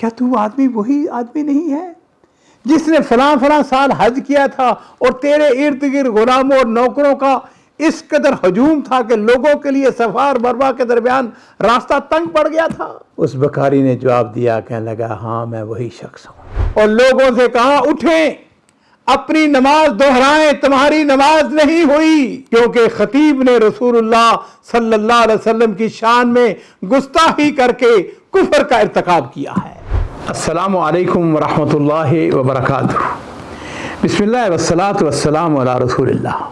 کیا تو آدمی وہی آدمی نہیں ہے جس نے فلاں فلاں سال حج کیا تھا اور تیرے ارد گرد غلاموں اور نوکروں کا اس قدر ہجوم تھا کہ لوگوں کے لیے صفا اور مروہ کے درمیان راستہ تنگ پڑ گیا تھا؟ اس بکاری نے جواب دیا، کہنے لگا ہاں میں وہی شخص ہوں، اور لوگوں سے کہا اٹھیں اپنی نماز دہرائیں، تمہاری نماز نہیں ہوئی، کیونکہ خطیب نے رسول اللہ صلی اللہ علیہ وسلم کی شان میں گستاخی کر کے کفر کا ارتکاب کیا ہے۔ السلام علیکم ورحمۃ اللہ وبرکاتہ۔ بسم اللہ والصلاة والسلام علی رسول اللہ۔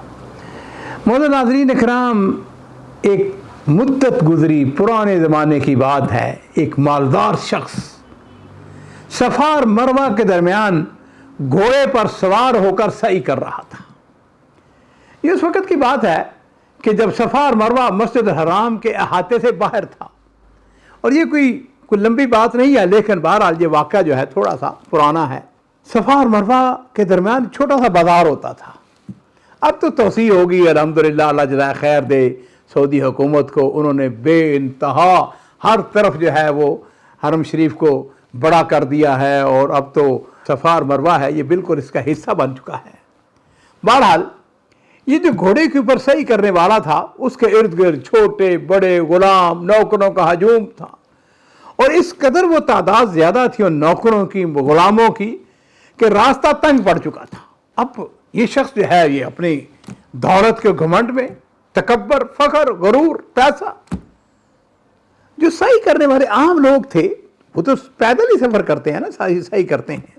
معزز ناظرین اکرام، ایک مدت گزری، پرانے زمانے کی بات ہے، ایک مالدار شخص صفا اور مروہ کے درمیان گھوڑے پر سوار ہو کر سعی کر رہا تھا۔ یہ اس وقت کی بات ہے کہ جب صفا اور مروہ مسجد الحرام کے احاطے سے باہر تھا، اور یہ کوئی لمبی بات نہیں ہے، لیکن بہرحال یہ واقعہ جو ہے تھوڑا سا پرانا ہے۔ صفا اور مروہ کے درمیان چھوٹا سا بازار ہوتا تھا، اب تو توسیع ہوگی، الحمدللہ، اللہ جزائے خیر دے سعودی حکومت کو، انہوں نے بے انتہا ہر طرف جو ہے وہ حرم شریف کو بڑا کر دیا ہے، اور اب تو صفا اور مروہ ہے یہ بالکل اس کا حصہ بن چکا ہے۔ بہرحال یہ جو گھوڑے کے اوپر سعی کرنے والا تھا، اس کے ارد گرد چھوٹے بڑے غلام نوکروں کا ہجوم تھا، اور اس قدر وہ تعداد زیادہ تھی اور نوکروں کی غلاموں کی کہ راستہ تنگ پڑ چکا تھا۔ اب یہ شخص جو ہے یہ اپنی دولت کے گھمنڈ میں، تکبر، فخر، غرور، پیسہ، جو سعی کرنے والے عام لوگ تھے وہ تو پیدل ہی سفر کرتے ہیں نا، سعی کرتے ہیں،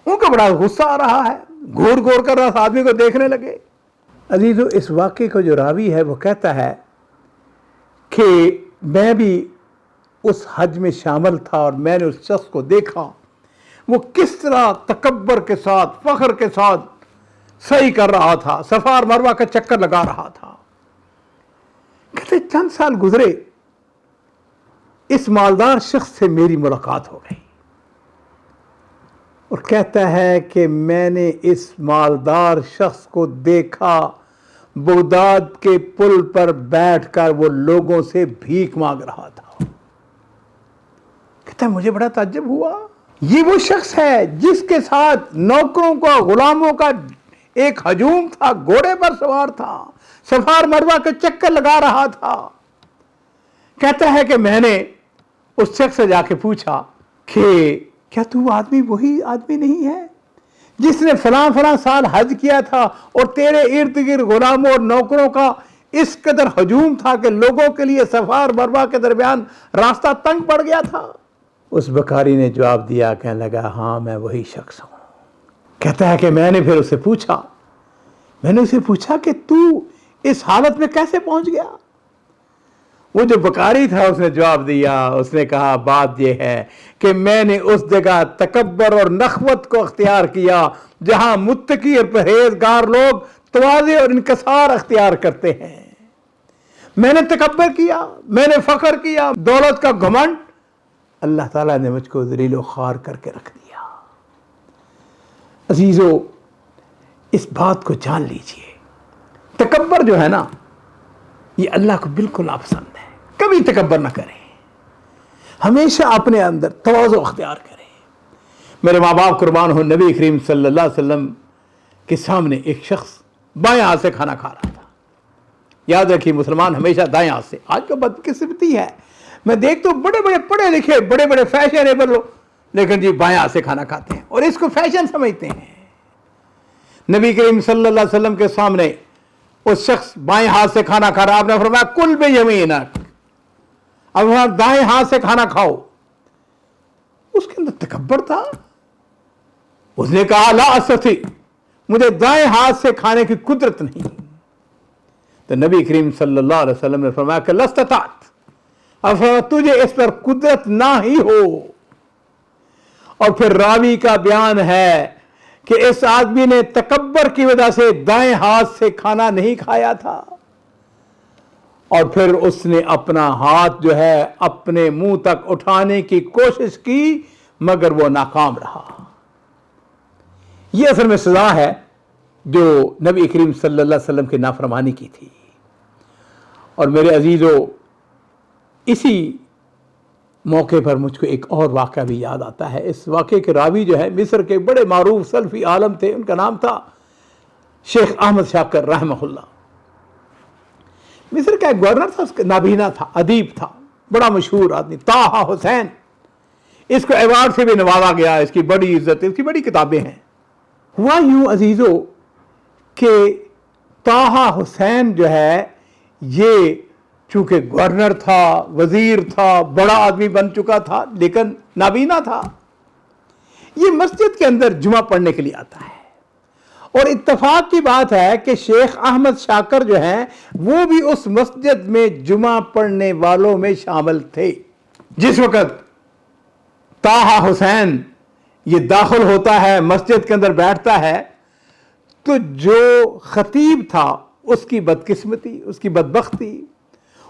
ان کا بڑا غصہ آ رہا ہے، گھور گھور کر اس آدمی کو دیکھنے لگے۔ عزیزو، اس واقعے کو جو راوی ہے وہ کہتا ہے کہ میں بھی اس حج میں شامل تھا اور میں نے اس شخص کو دیکھا وہ کس طرح تکبر کے ساتھ، فخر کے ساتھ سعی کر رہا تھا، صفا اور مروہ کا چکر لگا رہا تھا۔ کہتے چند سال گزرے، اس مالدار شخص سے میری ملاقات ہو گئی، اور کہتا ہے کہ میں نے اس مالدار شخص کو دیکھا بغداد کے پل پر بیٹھ کر وہ لوگوں سے بھیک مانگ رہا تھا۔ کہتا ہے مجھے بڑا تعجب ہوا، یہ وہ شخص ہے جس کے ساتھ نوکروں کا، غلاموں کا ایک ہجوم تھا، گھوڑے پر سوار تھا، صفا اور مروہ کے چکر لگا رہا تھا۔ کہتا ہے کہ میں نے اس شخص سے جا کے پوچھا کہ کیا تو آدمی وہی آدمی نہیں ہے جس نے فلاں فلاں سال حج کیا تھا اور تیرے ارد گرد غلاموں اور نوکروں کا اس قدر ہجوم تھا کہ لوگوں کے لیے صفا اور مروہ کے درمیان راستہ تنگ پڑ گیا تھا؟ اس بکاری نے جواب دیا، کہنے لگا ہاں میں وہی شخص ہوں۔ کہتا ہے کہ میں نے پھر اسے پوچھا کہ تو اس حالت میں کیسے پہنچ گیا؟ وہ جو بکاری تھا اس نے جواب دیا، اس نے کہا بات یہ ہے کہ میں نے اس جگہ تکبر اور نخوت کو اختیار کیا جہاں متقی اور پرہیزگار لوگ تواضع اور انکسار اختیار کرتے ہیں۔ میں نے تکبر کیا، میں نے فخر کیا، دولت کا گھمنڈ، اللہ تعالیٰ نے مجھ کو ذلیل و خوار کر کے رکھ دیا۔ عزیزو، اس بات کو جان لیجئے، تکبر جو ہے نا یہ اللہ کو بالکل ناپسند ہے۔ کبھی تکبر نہ کریں، ہمیشہ اپنے اندر تواضع اختیار کریں۔ میرے ماں باپ قربان ہو، نبی کریم صلی اللہ علیہ وسلم کے سامنے ایک شخص بائیں ہاتھ سے کھانا کھا رہا تھا۔ یاد رکھیے مسلمان ہمیشہ دائیں ہاتھ سے، آج کا بدقسمتی ہے، میں دیکھتا ہوں بڑے بڑے پڑھے لکھے، بڑے بڑے فیشنیبل لوگ، لیکن جی بائیں ہاتھ سے کھانا کھاتے ہیں اور اس کو فیشن سمجھتے ہیں۔ نبی کریم صلی اللہ علیہ وسلم کے سامنے اس شخص بائیں ہاتھ سے کھانا کھا رہا، آپ نے فرمایا کل بیمینک، اب دائیں ہاتھ سے کھانا کھاؤ۔ اس کے اندر تکبر تھا، اس نے کہا لا استطیع، مجھے دائیں ہاتھ سے کھانے کی قدرت نہیں۔ تو نبی کریم صلی اللہ علیہ وسلم نے فرمایا کہ لاستطعت، اب تجھے اس پر قدرت نہ ہی ہو۔ اور پھر راوی کا بیان ہے کہ اس آدمی نے تکبر کی وجہ سے دائیں ہاتھ سے کھانا نہیں کھایا تھا، اور پھر اس نے اپنا ہاتھ جو ہے اپنے منہ تک اٹھانے کی کوشش کی مگر وہ ناکام رہا۔ یہ اصل میں سزا ہے جو نبی کریم صلی اللہ علیہ وسلم کی نافرمانی کی تھی۔ اور میرے عزیزو، اسی موقع پر مجھ کو ایک اور واقعہ بھی یاد آتا ہے. اس واقعے کے راوی جو ہے مصر کے بڑے معروف سلفی عالم تھے, ان کا نام تھا شیخ احمد شاکر رحمہ اللہ. مصر کا ایک گورنر تھا, اس کا نابینا تھا, ادیب تھا, بڑا مشہور آدمی, طٰہٰ حسین. اس کو ایوارڈ سے بھی نوازا گیا, اس کی بڑی عزت, اس کی بڑی کتابیں ہیں. ہوا یوں عزیزو کہ طٰہٰ حسین جو ہے یہ چونکہ گورنر تھا, وزیر تھا, بڑا آدمی بن چکا تھا, لیکن نابینا تھا. یہ مسجد کے اندر جمعہ پڑھنے کے لیے آتا ہے, اور اتفاق کی بات ہے کہ شیخ احمد شاکر جو ہیں وہ بھی اس مسجد میں جمعہ پڑھنے والوں میں شامل تھے. جس وقت طٰہٰ حسین یہ داخل ہوتا ہے, مسجد کے اندر بیٹھتا ہے, تو جو خطیب تھا اس کی بدقسمتی, اس کی بدبختی,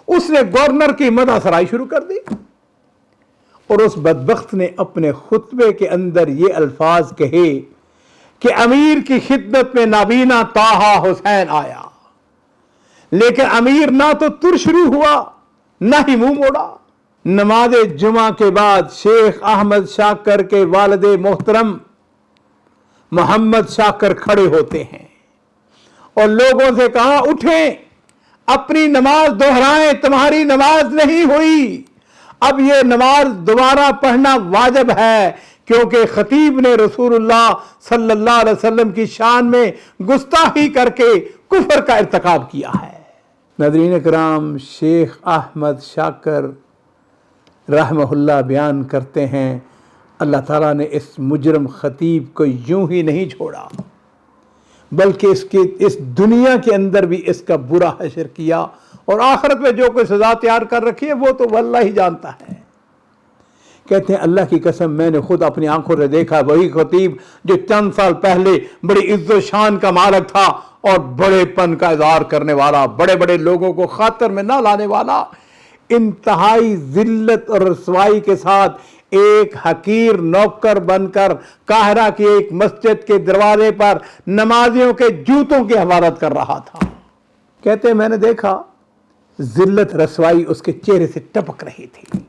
اس نے گورنر کی مدح سرائی شروع کر دی, اور اس بدبخت نے اپنے خطبے کے اندر یہ الفاظ کہے کہ امیر کی خدمت میں نابینا طٰہٰ حسین آیا, لیکن امیر نہ تو ترشرو ہوا نہ ہی منہ موڑا. نماز جمعہ کے بعد شیخ احمد شاکر کے والد محترم محمد شاکر کھڑے ہوتے ہیں اور لوگوں سے کہا, اٹھیں, اپنی نماز دہرائیں, تمہاری نماز نہیں ہوئی, اب یہ نماز دوبارہ پڑھنا واجب ہے, کیونکہ خطیب نے رسول اللہ صلی اللہ علیہ وسلم کی شان میں گستاخی کر کے کفر کا ارتکاب کیا ہے. ناظرین کرام, شیخ احمد شاکر رحمہ اللہ بیان کرتے ہیں, اللہ تعالیٰ نے اس مجرم خطیب کو یوں ہی نہیں چھوڑا, بلکہ اس دنیا کے اندر بھی اس کا برا حشر کیا, اور آخرت میں جو کوئی سزا تیار کر رکھی ہے وہ تو واللہ ہی جانتا ہے. کہتے ہیں اللہ کی قسم میں نے خود اپنی آنکھوں سے دیکھا, وہی خطیب جو چند سال پہلے بڑی عزت و شان کا مالک تھا اور بڑے پن کا اظہار کرنے والا, بڑے بڑے لوگوں کو خاطر میں نہ لانے والا, انتہائی ذلت اور رسوائی کے ساتھ ایک حقیر نوکر بن کر قاہرہ کی ایک مسجد کے دروازے پر نمازیوں کے جوتوں کی حفاظت کر رہا تھا. کہتے ہیں میں نے دیکھا ذلت رسوائی اس کے چہرے سے ٹپک رہی تھی.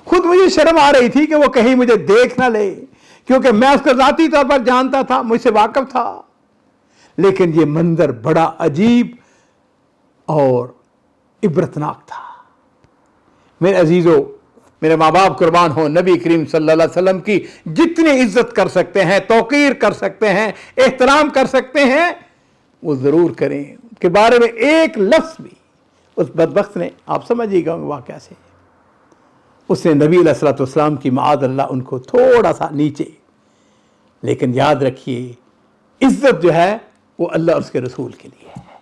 خود مجھے شرم آ رہی تھی کہ وہ کہیں مجھے دیکھ نہ لے, کیونکہ میں اس کو ذاتی طور پر جانتا تھا, مجھ سے واقف تھا. لیکن یہ منظر بڑا عجیب اور عبرتناک تھا. میرے عزیزو, میرے ماں باپ قربان ہوں, نبی کریم صلی اللہ علیہ وسلم کی جتنی عزت کر سکتے ہیں, توقیر کر سکتے ہیں, احترام کر سکتے ہیں, وہ ضرور کریں. ان کے بارے میں ایک لفظ بھی اس بدبخت نے, آپ سمجھیے گا واقعہ سے, اس نے نبی علیہ الصلوۃ والسلام کی معاذ اللہ ان کو تھوڑا سا نیچے. لیکن یاد رکھیے عزت جو ہے وہ اللہ اور اس کے رسول کے لیے ہے.